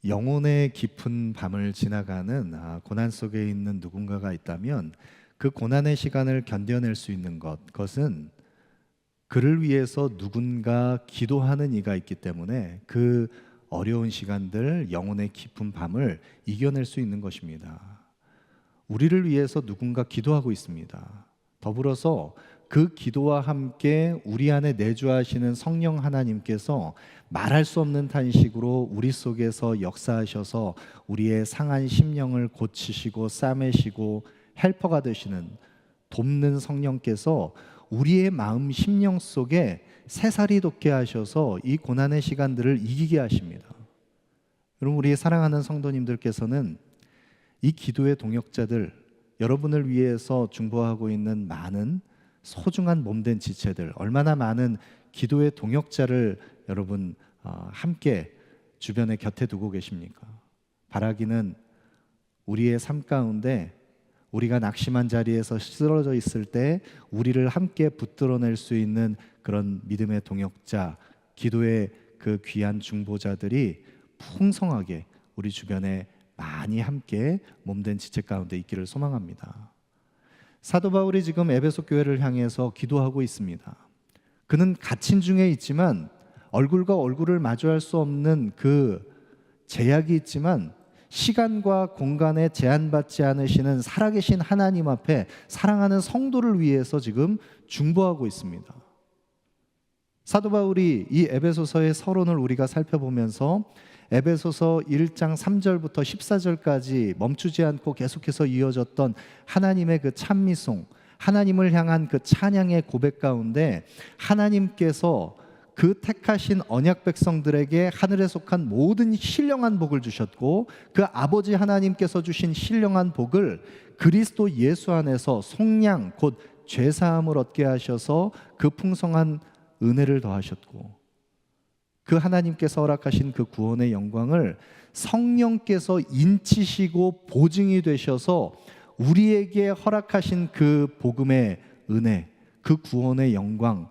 영혼의 깊은 밤을 지나가는 고난 속에 있는 누군가가 있다면 그 고난의 시간을 견뎌낼 수 있는 그것은 그를 위해서 누군가 기도하는 이가 있기 때문에 그 어려운 시간들, 영혼의 깊은 밤을 이겨낼 수 있는 것입니다. 우리를 위해서 누군가 기도하고 있습니다. 더불어서 그 기도와 함께 우리 안에 내주하시는 성령 하나님께서 말할 수 없는 탄식으로 우리 속에서 역사하셔서 우리의 상한 심령을 고치시고 싸매시고 헬퍼가 되시는 돕는 성령께서 우리의 마음 심령 속에 새살이 돋게 하셔서 이 고난의 시간들을 이기게 하십니다. 여러분, 우리 사랑하는 성도님들께서는 이 기도의 동역자들, 여러분을 위해서 중보하고 있는 많은 소중한 몸된 지체들, 얼마나 많은 기도의 동역자를 여러분 함께 주변에 곁에 두고 계십니까? 바라기는 우리의 삶 가운데 우리가 낙심한 자리에서 쓰러져 있을 때 우리를 함께 붙들어낼 수 있는 그런 믿음의 동역자, 기도의 그 귀한 중보자들이 풍성하게 우리 주변에 많이 함께 몸된 지체 가운데 있기를 소망합니다. 사도 바울이 지금 에베소 교회를 향해서 기도하고 있습니다. 그는 갇힌 중에 있지만 얼굴과 얼굴을 마주할 수 없는 그 제약이 있지만 시간과 공간에 제한받지 않으시는 살아계신 하나님 앞에 사랑하는 성도를 위해서 지금 중보하고 있습니다. 사도 바울이 이 에베소서의 서론을 우리가 살펴보면서 에베소서 1장 3절부터 14절까지 멈추지 않고 계속해서 이어졌던 하나님의 그 찬미송, 하나님을 향한 그 찬양의 고백 가운데 하나님께서 그 택하신 언약 백성들에게 하늘에 속한 모든 신령한 복을 주셨고 그 아버지 하나님께서 주신 신령한 복을 그리스도 예수 안에서 속량 곧 죄사함을 얻게 하셔서 그 풍성한 은혜를 더하셨고 그 하나님께서 허락하신 그 구원의 영광을 성령께서 인치시고 보증이 되셔서 우리에게 허락하신 그 복음의 은혜, 그 구원의 영광,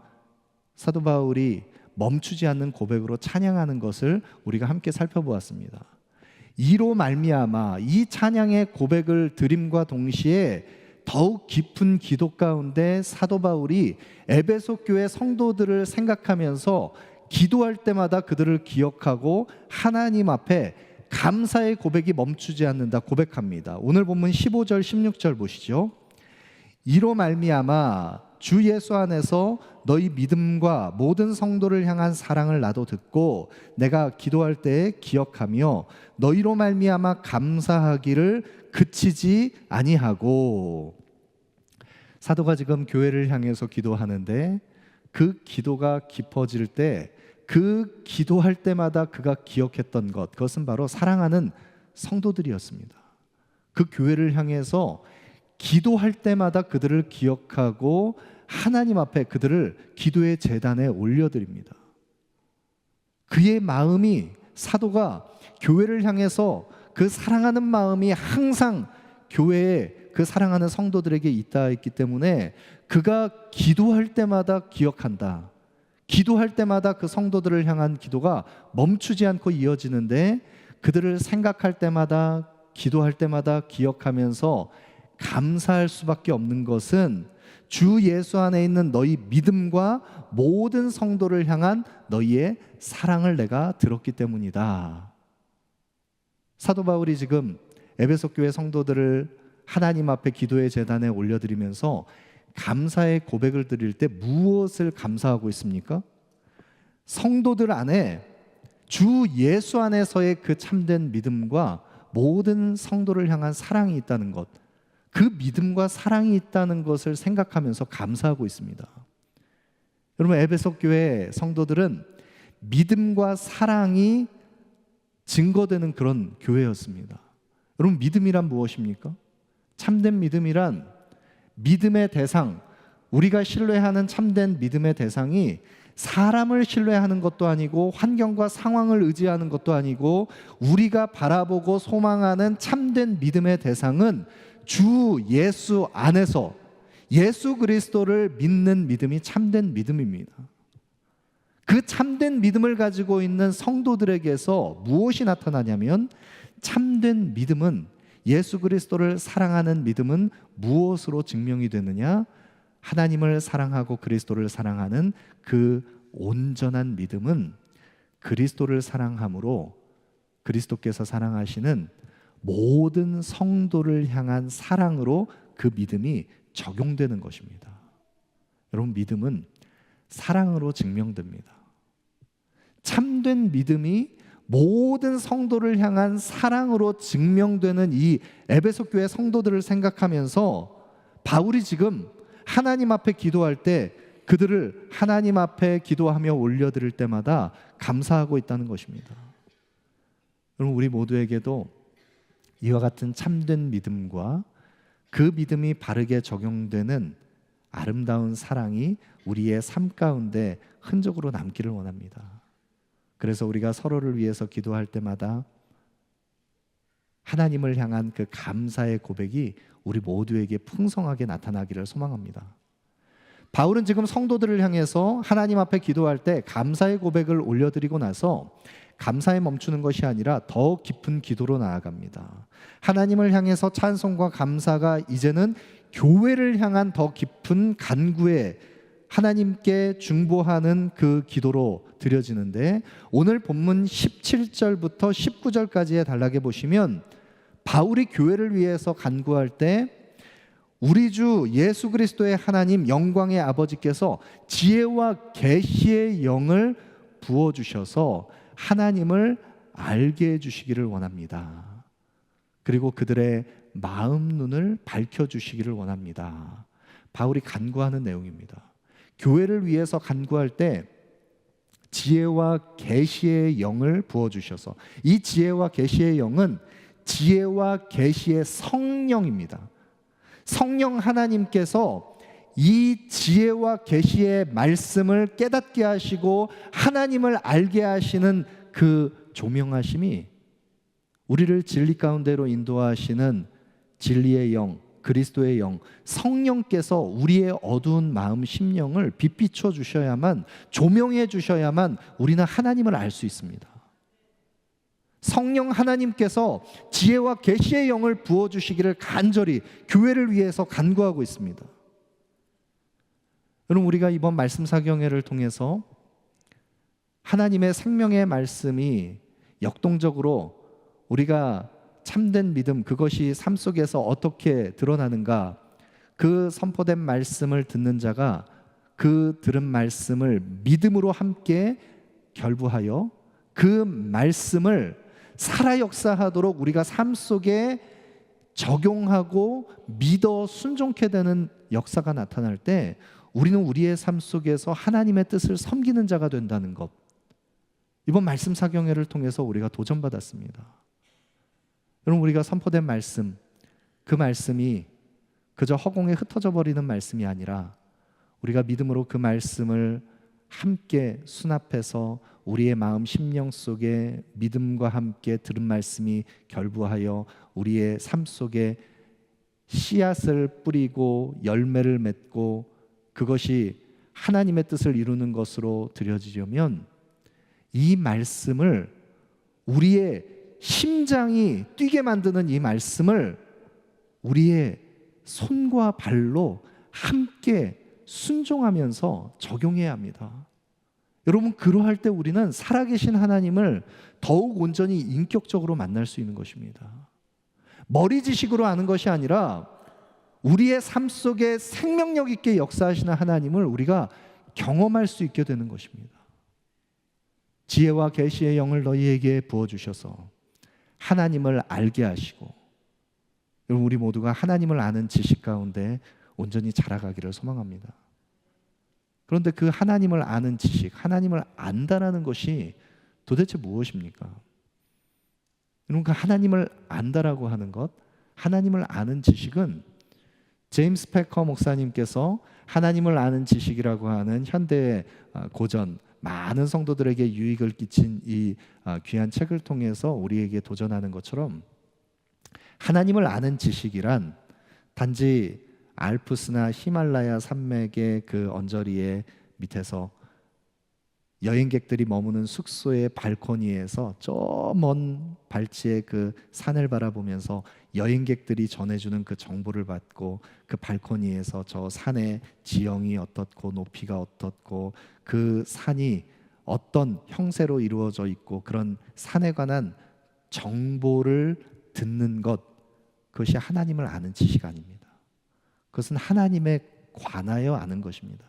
사도 바울이 멈추지 않는 고백으로 찬양하는 것을 우리가 함께 살펴보았습니다. 이로 말미암아 이 찬양의 고백을 드림과 동시에 더욱 깊은 기도 가운데 사도 바울이 에베소 교회 성도들을 생각하면서 기도할 때마다 그들을 기억하고 하나님 앞에 감사의 고백이 멈추지 않는다 고백합니다. 오늘 본문 15절 16절 보시죠. 이로 말미암아 주 예수 안에서 너희 믿음과 모든 성도를 향한 사랑을 나도 듣고 내가 기도할 때에 기억하며 너희로 말미암아 감사하기를 그치지 아니하고. 사도가 지금 교회를 향해서 기도하는데 그 기도가 깊어질 때 그 기도할 때마다 그가 기억했던 것, 그것은 바로 사랑하는 성도들이었습니다. 그 교회를 향해서 기도할 때마다 그들을 기억하고 하나님 앞에 그들을 기도의 제단에 올려드립니다. 그의 마음이, 사도가 교회를 향해서 그 사랑하는 마음이 항상 교회에 그 사랑하는 성도들에게 있다 했기 때문에 그가 기도할 때마다 기억한다. 기도할 때마다 그 성도들을 향한 기도가 멈추지 않고 이어지는데 그들을 생각할 때마다, 기도할 때마다 기억하면서 감사할 수밖에 없는 것은 주 예수 안에 있는 너희 믿음과 모든 성도를 향한 너희의 사랑을 내가 들었기 때문이다. 사도 바울이 지금 에베소 교회 성도들을 하나님 앞에 기도의 제단에 올려드리면서 감사의 고백을 드릴 때 무엇을 감사하고 있습니까? 성도들 안에 주 예수 안에서의 그 참된 믿음과 모든 성도를 향한 사랑이 있다는 것, 그 믿음과 사랑이 있다는 것을 생각하면서 감사하고 있습니다. 여러분, 에베소 교회 성도들은 믿음과 사랑이 증거되는 그런 교회였습니다. 여러분, 믿음이란 무엇입니까? 참된 믿음이란 믿음의 대상, 우리가 신뢰하는 참된 믿음의 대상이 사람을 신뢰하는 것도 아니고 환경과 상황을 의지하는 것도 아니고 우리가 바라보고 소망하는 참된 믿음의 대상은 주 예수 안에서 예수 그리스도를 믿는 믿음이 참된 믿음입니다. 그 참된 믿음을 가지고 있는 성도들에게서 무엇이 나타나냐면, 참된 믿음은, 예수 그리스도를 사랑하는 믿음은 무엇으로 증명이 되느냐? 하나님을 사랑하고 그리스도를 사랑하는 그 온전한 믿음은 그리스도를 사랑함으로 그리스도께서 사랑하시는 모든 성도를 향한 사랑으로 그 믿음이 적용되는 것입니다. 여러분, 믿음은 사랑으로 증명됩니다. 참된 믿음이 모든 성도를 향한 사랑으로 증명되는 이 에베소 교회 성도들을 생각하면서 바울이 지금 하나님 앞에 기도할 때 그들을 하나님 앞에 기도하며 올려드릴 때마다 감사하고 있다는 것입니다. 여러분, 우리 모두에게도 이와 같은 참된 믿음과 그 믿음이 바르게 적용되는 아름다운 사랑이 우리의 삶 가운데 흔적으로 남기를 원합니다. 그래서 우리가 서로를 위해서 기도할 때마다 하나님을 향한 그 감사의 고백이 우리 모두에게 풍성하게 나타나기를 소망합니다. 바울은 지금 성도들을 향해서 하나님 앞에 기도할 때 감사의 고백을 올려드리고 나서 감사에 멈추는 것이 아니라 더 깊은 기도로 나아갑니다. 하나님을 향해서 찬송과 감사가 이제는 교회를 향한 더 깊은 간구에 하나님께 중보하는 그 기도로 드려지는데, 오늘 본문 17절부터 19절까지의 단락에 보시면 바울이 교회를 위해서 간구할 때 우리 주 예수 그리스도의 하나님 영광의 아버지께서 지혜와 계시의 영을 부어주셔서 하나님을 알게 해주시기를 원합니다. 그리고 그들의 마음 눈을 밝혀주시기를 원합니다. 바울이 간구하는 내용입니다. 교회를 위해서 간구할 때 지혜와 계시의 영을 부어주셔서, 이 지혜와 계시의 영은 지혜와 계시의 성령입니다. 성령 하나님께서 이 지혜와 계시의 말씀을 깨닫게 하시고 하나님을 알게 하시는 그 조명하심이 우리를 진리 가운데로 인도하시는 진리의 영, 그리스도의 영, 성령께서 우리의 어두운 마음 심령을 빛비춰 주셔야만, 조명해 주셔야만 우리는 하나님을 알 수 있습니다. 성령 하나님께서 지혜와 계시의 영을 부어주시기를 간절히 교회를 위해서 간구하고 있습니다. 여러분, 우리가 이번 말씀 사경회를 통해서 하나님의 생명의 말씀이 역동적으로 우리가 참된 믿음, 그것이 삶 속에서 어떻게 드러나는가, 그 선포된 말씀을 듣는 자가 그 들은 말씀을 믿음으로 함께 결부하여 그 말씀을 살아 역사하도록 우리가 삶 속에 적용하고 믿어 순종케 되는 역사가 나타날 때 우리는 우리의 삶 속에서 하나님의 뜻을 섬기는 자가 된다는 것, 이번 말씀 사경회를 통해서 우리가 도전받았습니다. 여러분, 우리가 선포된 말씀, 그 말씀이 그저 허공에 흩어져 버리는 말씀이 아니라 우리가 믿음으로 그 말씀을 함께 수납해서 우리의 마음 심령 속에 믿음과 함께 들은 말씀이 결부하여 우리의 삶 속에 씨앗을 뿌리고 열매를 맺고 그것이 하나님의 뜻을 이루는 것으로 드려지려면 이 말씀을, 우리의 심장이 뛰게 만드는 이 말씀을 우리의 손과 발로 함께 순종하면서 적용해야 합니다. 여러분, 그러할 때 우리는 살아계신 하나님을 더욱 온전히 인격적으로 만날 수 있는 것입니다. 머리 지식으로 아는 것이 아니라 우리의 삶 속에 생명력 있게 역사하시는 하나님을 우리가 경험할 수 있게 되는 것입니다. 지혜와 계시의 영을 너희에게 부어주셔서 하나님을 알게 하시고, 여러분, 우리 모두가 하나님을 아는 지식 가운데 온전히 자라가기를 소망합니다. 그런데 그 하나님을 아는 지식, 하나님을 안다라는 것이 도대체 무엇입니까? 여러분, 그 하나님을 안다라고 하는 것, 하나님을 아는 지식은 제임스 패커 목사님께서 하나님을 아는 지식이라고 하는 현대의 고전, 많은 성도들에게 유익을 끼친 이 귀한 책을 통해서 우리에게 도전하는 것처럼, 하나님을 아는 지식이란 단지 알프스나 히말라야 산맥의 그 언저리의 밑에서 여행객들이 머무는 숙소의 발코니에서 저 먼 발치의 그 산을 바라보면서 여행객들이 전해주는 그 정보를 받고 그 발코니에서 저 산의 지형이 어떻고 높이가 어떻고 그 산이 어떤 형태로 이루어져 있고 그런 산에 관한 정보를 듣는 것, 그것이 하나님을 아는 지식 아닙니다. 그것은 하나님에 관하여 아는 것입니다.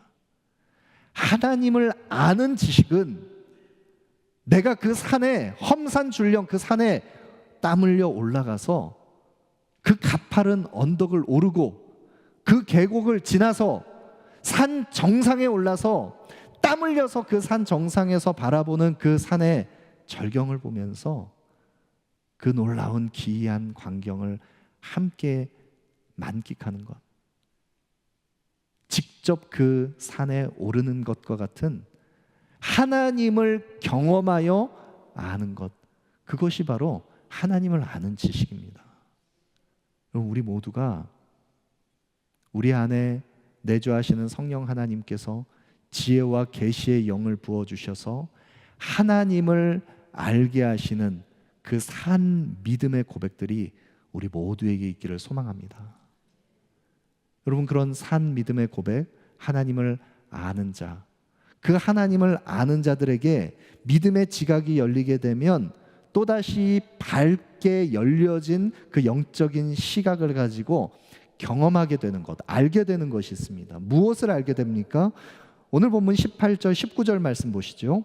하나님을 아는 지식은 내가 그 산에 험산줄령 그 산에 땀 흘려 올라가서 그 가파른 언덕을 오르고 그 계곡을 지나서 산 정상에 올라서 땀 흘려서 그 산 정상에서 바라보는 그 산의 절경을 보면서 그 놀라운 기이한 광경을 함께 만끽하는 것, 직접 그 산에 오르는 것과 같은 하나님을 경험하여 아는 것, 그것이 바로 하나님을 아는 지식입니다. 우리 모두가 우리 안에 내주하시는 성령 하나님께서 지혜와 계시의 영을 부어주셔서 하나님을 알게 하시는 그 산 믿음의 고백들이 우리 모두에게 있기를 소망합니다. 여러분, 그런 산 믿음의 고백, 하나님을 아는 자, 그 하나님을 아는 자들에게 믿음의 지각이 열리게 되면 또다시 밝게 열려진 그 영적인 시각을 가지고 경험하게 되는 것, 알게 되는 것이 있습니다. 무엇을 알게 됩니까? 오늘 본문 18절 19절 말씀 보시죠.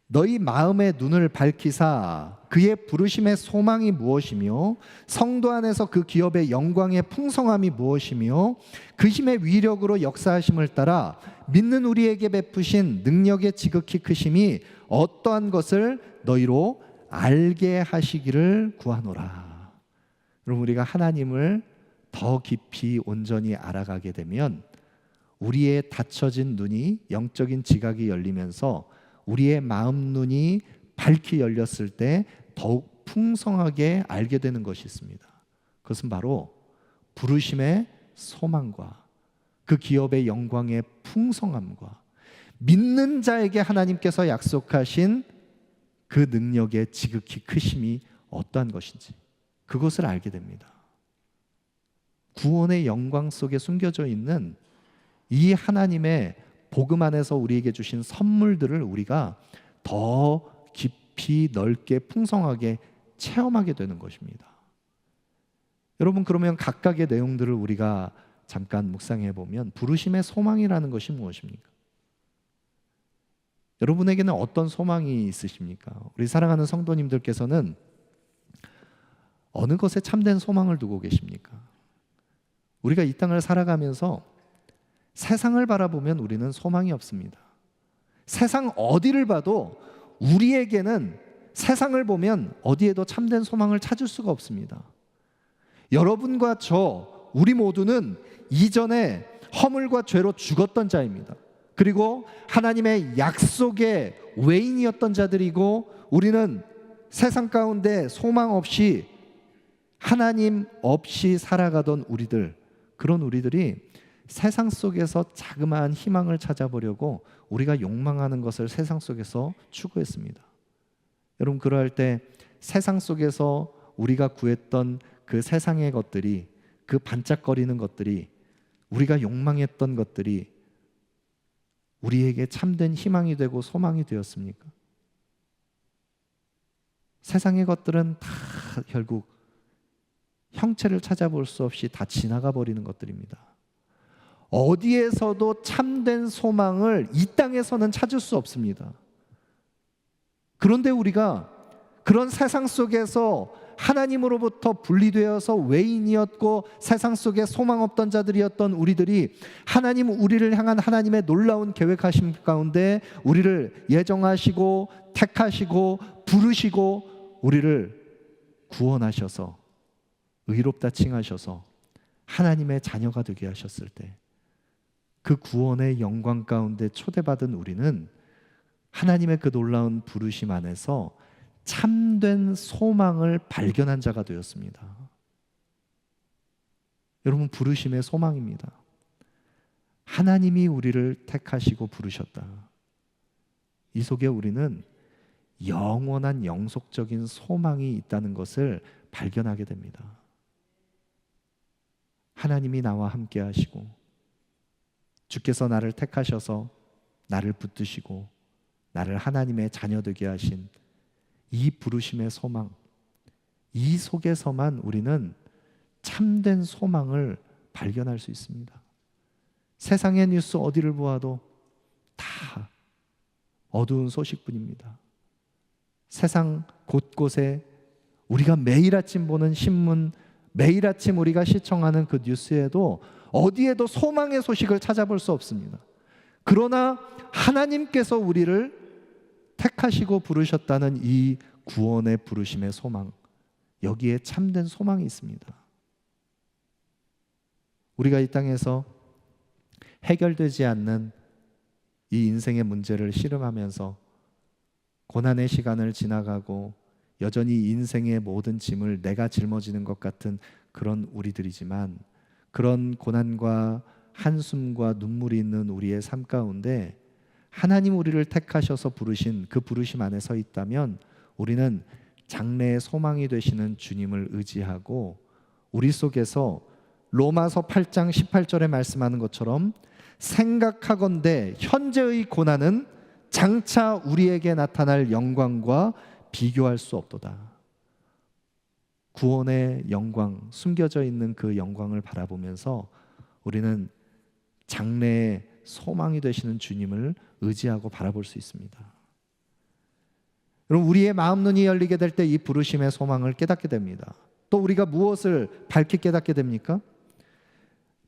너희 마음의 눈을 밝히사 그의 부르심의 소망이 무엇이며 성도 안에서 그 기업의 영광의 풍성함이 무엇이며 그 힘의 위력으로 역사하심을 따라 믿는 우리에게 베푸신 능력의 지극히 크심이 어떠한 것을 너희로 알게 하시기를 구하노라. 여러분, 우리가 하나님을 더 깊이 온전히 알아가게 되면 우리의 닫혀진 눈이, 영적인 지각이 열리면서 우리의 마음 눈이 밝히 열렸을 때 더욱 풍성하게 알게 되는 것이 있습니다. 그것은 바로 부르심의 소망과 그 기업의 영광의 풍성함과 믿는 자에게 하나님께서 약속하신 그 능력의 지극히 크심이 어떠한 것인지, 그것을 알게 됩니다. 구원의 영광 속에 숨겨져 있는 이 하나님의 복음 안에서 우리에게 주신 선물들을 우리가 더 깊이 넓게 풍성하게 체험하게 되는 것입니다. 여러분, 그러면 각각의 내용들을 우리가 잠깐 묵상해 보면 부르심의 소망이라는 것이 무엇입니까? 여러분에게는 어떤 소망이 있으십니까? 우리 사랑하는 성도님들께서는 어느 것에 참된 소망을 두고 계십니까? 우리가 이 땅을 살아가면서 세상을 바라보면 우리는 소망이 없습니다. 세상 어디를 봐도 우리에게는 세상을 보면 어디에도 참된 소망을 찾을 수가 없습니다. 여러분과 저, 우리 모두는 이전에 허물과 죄로 죽었던 자입니다. 그리고 하나님의 약속의 외인이었던 자들이고, 우리는 세상 가운데 소망 없이 하나님 없이 살아가던 우리들, 그런 우리들이 세상 속에서 자그마한 희망을 찾아보려고 우리가 욕망하는 것을 세상 속에서 추구했습니다. 여러분, 그러할 때 세상 속에서 우리가 구했던 그 세상의 것들이, 그 반짝거리는 것들이, 우리가 욕망했던 것들이 우리에게 참된 희망이 되고 소망이 되었습니까? 세상의 것들은 다 결국 형체를 찾아볼 수 없이 다 지나가 버리는 것들입니다. 어디에서도 참된 소망을 이 땅에서는 찾을 수 없습니다. 그런데 우리가 그런 세상 속에서 하나님으로부터 분리되어서 외인이었고 세상 속에 소망 없던 자들이었던 우리들이 하나님, 우리를 향한 하나님의 놀라운 계획하심 가운데 우리를 예정하시고 택하시고 부르시고 우리를 구원하셔서 의롭다 칭하셔서 하나님의 자녀가 되게 하셨을 때, 그 구원의 영광 가운데 초대받은 우리는 하나님의 그 놀라운 부르심 안에서 참된 소망을 발견한 자가 되었습니다. 여러분, 부르심의 소망입니다. 하나님이 우리를 택하시고 부르셨다. 이 속에 우리는 영원한 영속적인 소망이 있다는 것을 발견하게 됩니다. 하나님이 나와 함께 하시고 주께서 나를 택하셔서 나를 붙드시고 나를 하나님의 자녀 되게 하신 이 부르심의 소망, 이 속에서만 우리는 참된 소망을 발견할 수 있습니다. 세상의 뉴스 어디를 보아도 다 어두운 소식뿐입니다. 세상 곳곳에 우리가 매일 아침 보는 신문, 매일 아침 우리가 시청하는 그 뉴스에도 어디에도 소망의 소식을 찾아볼 수 없습니다. 그러나 하나님께서 우리를 택하시고 부르셨다는 이 구원의 부르심의 소망, 여기에 참된 소망이 있습니다. 우리가 이 땅에서 해결되지 않는 이 인생의 문제를 씨름하면서 고난의 시간을 지나가고 여전히 인생의 모든 짐을 내가 짊어지는 것 같은 그런 우리들이지만, 그런 고난과 한숨과 눈물이 있는 우리의 삶 가운데 하나님 우리를 택하셔서 부르신 그 부르심 안에 서 있다면 우리는 장래의 소망이 되시는 주님을 의지하고 우리 속에서 로마서 8장 18절에 말씀하는 것처럼 생각하건대 현재의 고난은 장차 우리에게 나타날 영광과 비교할 수 없도다. 구원의 영광, 숨겨져 있는 그 영광을 바라보면서 우리는 장래의 소망이 되시는 주님을 의지하고 바라볼 수 있습니다. 여러분, 우리의 마음 눈이 열리게 될 때 이 부르심의 소망을 깨닫게 됩니다. 또 우리가 무엇을 밝게 깨닫게 됩니까?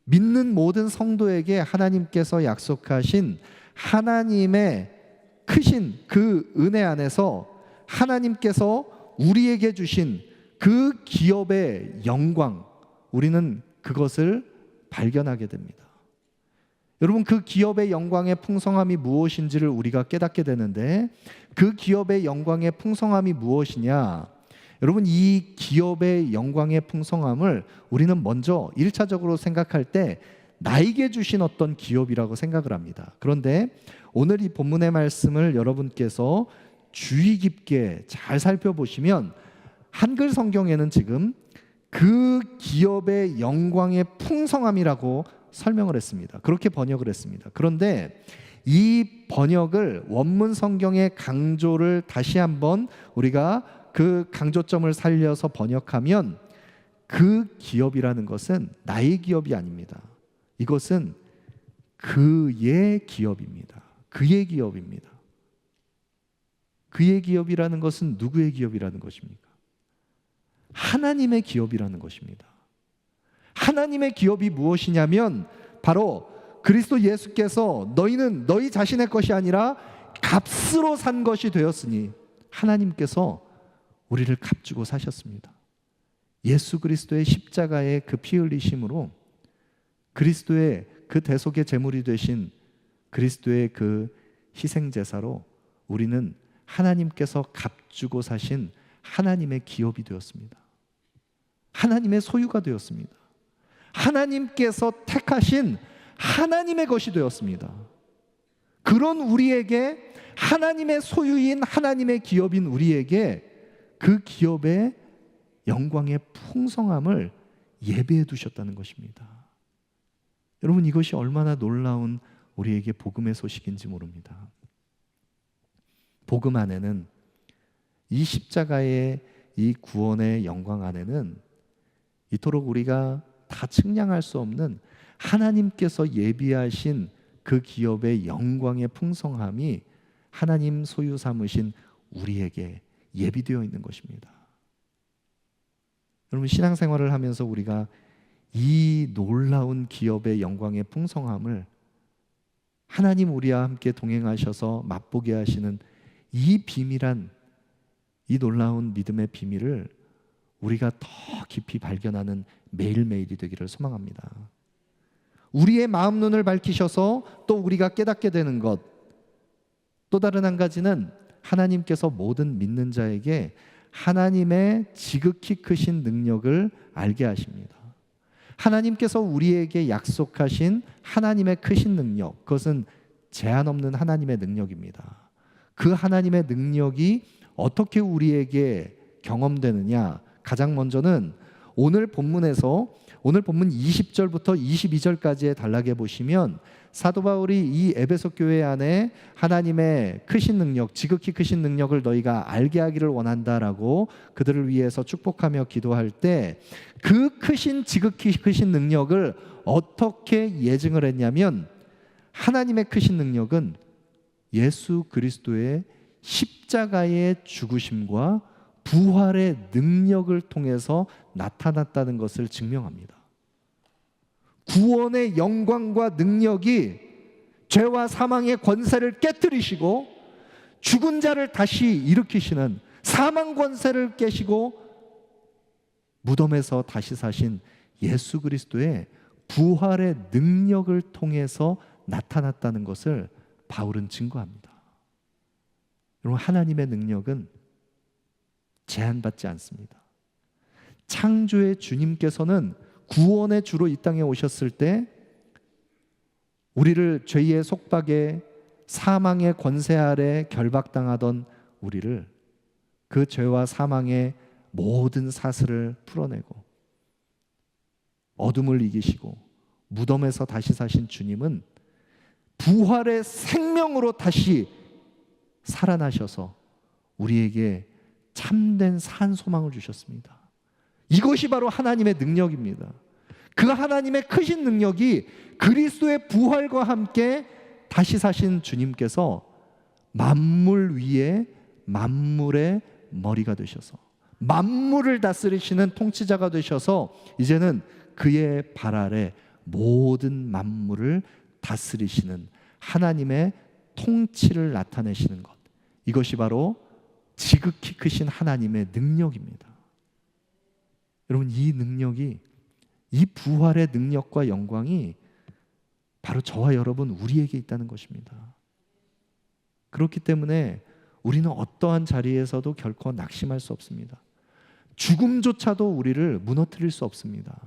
믿는 모든 성도에게 하나님께서 약속하신 하나님의 크신 그 은혜 안에서 하나님께서 우리에게 주신 그 기업의 영광, 우리는 그것을 발견하게 됩니다. 여러분, 그 기업의 영광의 풍성함이 무엇인지를 우리가 깨닫게 되는데, 그 기업의 영광의 풍성함이 무엇이냐? 여러분, 이 기업의 영광의 풍성함을 우리는 먼저 1차적으로 생각할 때 나에게 주신 어떤 기업이라고 생각을 합니다. 그런데 오늘 이 본문의 말씀을 여러분께서 주의 깊게 잘 살펴보시면 한글 성경에는 지금 그 기업의 영광의 풍성함이라고 설명을 했습니다. 그렇게 번역을 했습니다. 그런데 이 번역을 원문 성경의 강조를 다시 한번 우리가 그 강조점을 살려서 번역하면 그 기업이라는 것은 나의 기업이 아닙니다. 이것은 그의 기업입니다. 그의 기업입니다. 그의 기업이라는 것은 누구의 기업이라는 것입니까? 하나님의 기업이라는 것입니다. 하나님의 기업이 무엇이냐면 바로 그리스도 예수께서 너희는 너희 자신의 것이 아니라 값으로 산 것이 되었으니, 하나님께서 우리를 값주고 사셨습니다. 예수 그리스도의 십자가의 그 피 흘리심으로, 그리스도의 그 대속의 제물이 되신 그리스도의 그 희생 제사로 우리는 하나님께서 값주고 사신 하나님의 기업이 되었습니다. 하나님의 소유가 되었습니다. 하나님께서 택하신 하나님의 것이 되었습니다. 그런 우리에게, 하나님의 소유인 하나님의 기업인 우리에게 그 기업의 영광의 풍성함을 예배해 두셨다는 것입니다. 여러분, 이것이 얼마나 놀라운 우리에게 복음의 소식인지 모릅니다. 복음 안에는, 이 십자가의 이 구원의 영광 안에는 이토록 우리가 다 측량할 수 없는 하나님께서 예비하신 그 기업의 영광의 풍성함이 하나님 소유 삼으신 우리에게 예비되어 있는 것입니다. 여러분, 신앙생활을 하면서 우리가 이 놀라운 기업의 영광의 풍성함을, 하나님 우리와 함께 동행하셔서 맛보게 하시는 이 비밀한, 이 놀라운 믿음의 비밀을 우리가 더 깊이 발견하는 매일매일이 되기를 소망합니다. 우리의 마음 눈을 밝히셔서 또 우리가 깨닫게 되는 것, 또 다른 한 가지는 하나님께서 모든 믿는 자에게 하나님의 지극히 크신 능력을 알게 하십니다. 하나님께서 우리에게 약속하신 하나님의 크신 능력, 그것은 제한 없는 하나님의 능력입니다. 그 하나님의 능력이 어떻게 우리에게 경험되느냐? 가장 먼저는 오늘 본문 20절부터 22절까지의 단락에 보시면 사도 바울이 이 에베소 교회 안에 하나님의 크신 능력, 지극히 크신 능력을 너희가 알게 하기를 원한다라고 그들을 위해서 축복하며 기도할 때 그 크신 지극히 크신 능력을 어떻게 예증을 했냐면, 하나님의 크신 능력은 예수 그리스도의 십자가의 죽으심과 부활의 능력을 통해서 나타났다는 것을 증명합니다. 구원의 영광과 능력이 죄와 사망의 권세를 깨뜨리시고 죽은 자를 다시 일으키시는, 사망 권세를 깨시고 무덤에서 다시 사신 예수 그리스도의 부활의 능력을 통해서 나타났다는 것을 바울은 증거합니다. 여러분, 하나님의 능력은 제한받지 않습니다. 창조의 주님께서는 구원의 주로 이 땅에 오셨을 때 우리를 죄의 속박에 사망의 권세 아래 결박당하던 우리를, 그 죄와 사망의 모든 사슬을 풀어내고 어둠을 이기시고 무덤에서 다시 사신 주님은 부활의 생명으로 다시 살아나셔서 우리에게 참된 산 소망을 주셨습니다. 이것이 바로 하나님의 능력입니다. 그 하나님의 크신 능력이 그리스도의 부활과 함께 다시 사신 주님께서 만물 위에 만물의 머리가 되셔서 만물을 다스리시는 통치자가 되셔서 이제는 그의 발 아래 모든 만물을 다스리시는 하나님의 통치를 나타내시는 것, 이것이 바로 지극히 크신 하나님의 능력입니다. 여러분, 이 능력이, 이 부활의 능력과 영광이 바로 저와 여러분 우리에게 있다는 것입니다. 그렇기 때문에 우리는 어떠한 자리에서도 결코 낙심할 수 없습니다. 죽음조차도 우리를 무너뜨릴 수 없습니다.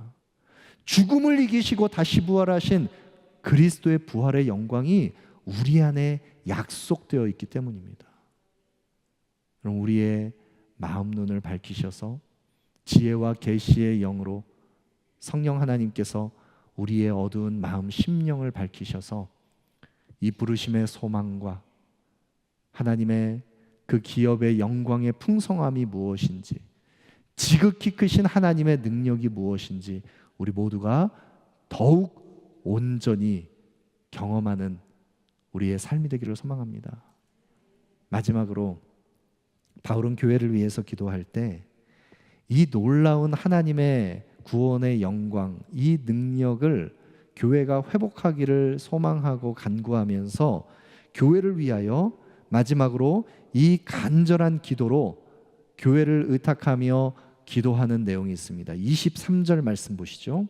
죽음을 이기시고 다시 부활하신 그리스도의 부활의 영광이 우리 안에 약속되어 있기 때문입니다. 그럼 우리의 마음 눈을 밝히셔서 지혜와 계시의 영으로 성령 하나님께서 우리의 어두운 마음 심령을 밝히셔서 이 부르심의 소망과 하나님의 그 기업의 영광의 풍성함이 무엇인지, 지극히 크신 하나님의 능력이 무엇인지 우리 모두가 더욱 온전히 경험하는 우리의 삶이 되기를 소망합니다. 마지막으로 바울은 교회를 위해서 기도할 때 이 놀라운 하나님의 구원의 영광, 이 능력을 교회가 회복하기를 소망하고 간구하면서 교회를 위하여 마지막으로 이 간절한 기도로 교회를 의탁하며 기도하는 내용이 있습니다. 23절 말씀 보시죠.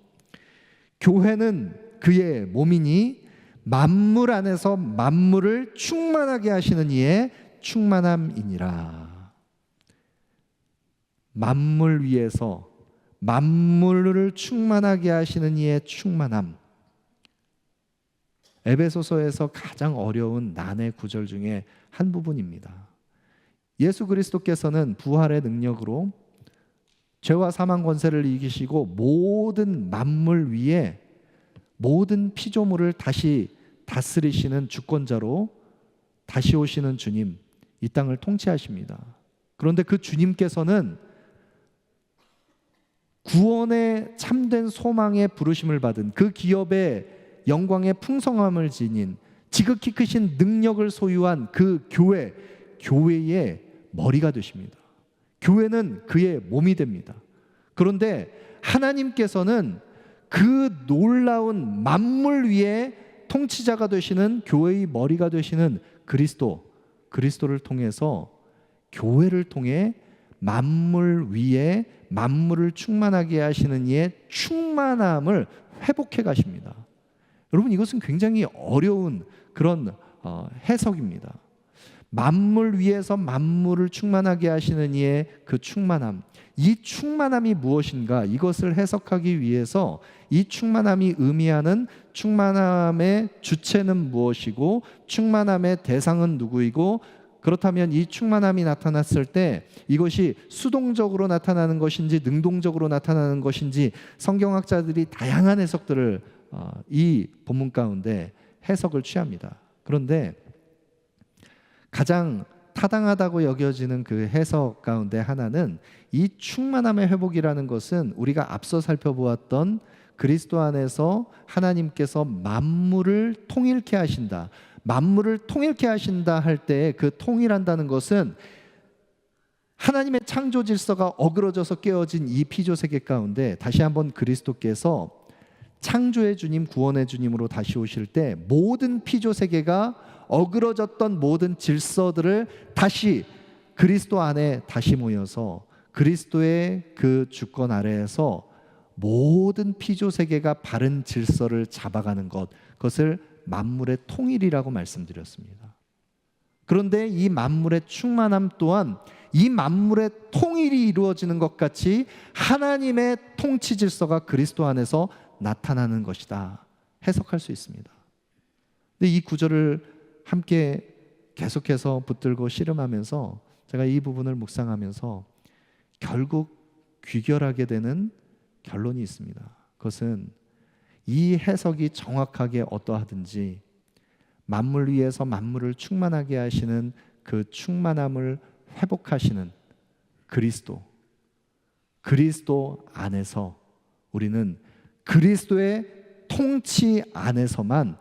교회는 그의 몸이니 만물 안에서 만물을 충만하게 하시는 이의 충만함이니라. 만물 위에서 만물을 충만하게 하시는 이의 충만함. 에베소서에서 가장 어려운 난해 구절 중에 한 부분입니다. 예수 그리스도께서는 부활의 능력으로 죄와 사망 권세를 이기시고 모든 만물 위에 모든 피조물을 다시 다스리시는 주권자로 다시 오시는 주님, 이 땅을 통치하십니다. 그런데 그 주님께서는 구원의 참된 소망의 부르심을 받은 그 기업의 영광의 풍성함을 지닌 지극히 크신 능력을 소유한 그 교회의 머리가 되십니다. 교회는 그의 몸이 됩니다. 그런데 하나님께서는 그 놀라운 만물 위에 통치자가 되시는 교회의 머리가 되시는 그리스도를 통해서 교회를 통해 만물 위에 만물을 충만하게 하시는 이의 충만함을 회복해 가십니다. 여러분, 이것은 굉장히 어려운 그런 해석입니다. 만물 위에서 만물을 충만하게 하시는 이의 그 충만함, 이 충만함이 무엇인가, 이것을 해석하기 위해서 이 충만함이 의미하는 충만함의 주체는 무엇이고 충만함의 대상은 누구이고 그렇다면 이 충만함이 나타났을 때 이것이 수동적으로 나타나는 것인지 능동적으로 나타나는 것인지 성경학자들이 다양한 해석들을 이 본문 가운데 해석을 취합니다. 그런데 가장 타당하다고 여겨지는 그 해석 가운데 하나는 이 충만함의 회복이라는 것은 우리가 앞서 살펴보았던 그리스도 안에서 하나님께서 만물을 통일케 하신다, 만물을 통일케 하신다 할 때 그 통일한다는 것은 하나님의 창조 질서가 어그러져서 깨어진 이 피조 세계 가운데 다시 한번 그리스도께서 창조의 주님, 구원의 주님으로 다시 오실 때 모든 피조 세계가 어그러졌던 모든 질서들을 다시 그리스도 안에 다시 모여서 그리스도의 그 주권 아래에서 모든 피조 세계가 바른 질서를 잡아가는 것, 그것을 만물의 통일이라고 말씀드렸습니다. 그런데 이 만물의 충만함 또한 이 만물의 통일이 이루어지는 것 같이 하나님의 통치 질서가 그리스도 안에서 나타나는 것이다, 해석할 수 있습니다. 근데 이 구절을 함께 계속해서 붙들고 씨름하면서 제가 이 부분을 묵상하면서 결국 귀결하게 되는 결론이 있습니다. 그것은 이 해석이 정확하게 어떠하든지 만물 위에서 만물을 충만하게 하시는 그 충만함을 회복하시는 그리스도 안에서 우리는 그리스도의 통치 안에서만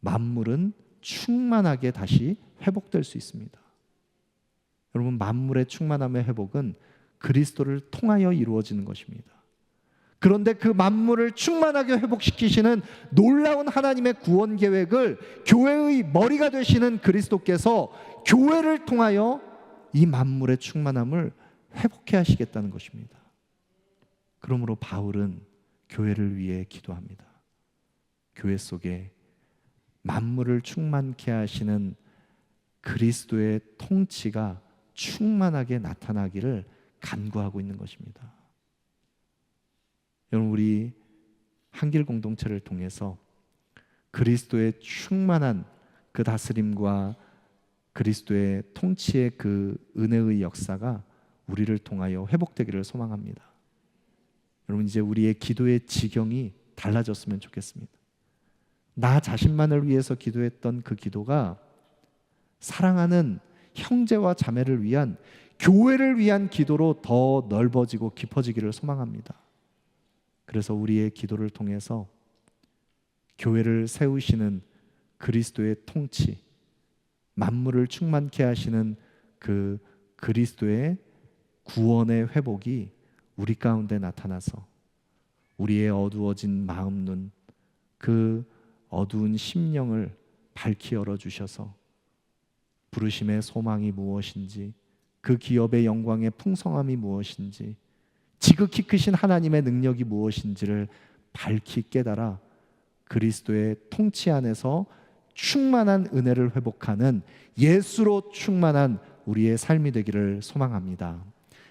만물은 충만하게 다시 회복될 수 있습니다. 여러분, 만물의 충만함의 회복은 그리스도를 통하여 이루어지는 것입니다. 그런데 그 만물을 충만하게 회복시키시는 놀라운 하나님의 구원 계획을 교회의 머리가 되시는 그리스도께서 교회를 통하여 이 만물의 충만함을 회복해 하시겠다는 것입니다. 그러므로 바울은 교회를 위해 기도합니다. 교회 속에 만물을 충만케 하시는 그리스도의 통치가 충만하게 나타나기를 간구하고 있는 것입니다. 여러분, 우리 한길 공동체를 통해서 그리스도의 충만한 그 다스림과 그리스도의 통치의 그 은혜의 역사가 우리를 통하여 회복되기를 소망합니다. 여러분, 이제 우리의 기도의 지경이 달라졌으면 좋겠습니다. 나 자신만을 위해서 기도했던 그 기도가 사랑하는 형제와 자매를 위한, 교회를 위한 기도로 더 넓어지고 깊어지기를 소망합니다. 그래서 우리의 기도를 통해서 교회를 세우시는 그리스도의 통치, 만물을 충만케 하시는 그 그리스도의 구원의 회복이 우리 가운데 나타나서 우리의 어두워진 마음 눈, 그 어두운 심령을 밝히 열어주셔서 부르심의 소망이 무엇인지, 그 기업의 영광의 풍성함이 무엇인지, 지극히 크신 하나님의 능력이 무엇인지를 밝히 깨달아 그리스도의 통치 안에서 충만한 은혜를 회복하는 예수로 충만한 우리의 삶이 되기를 소망합니다.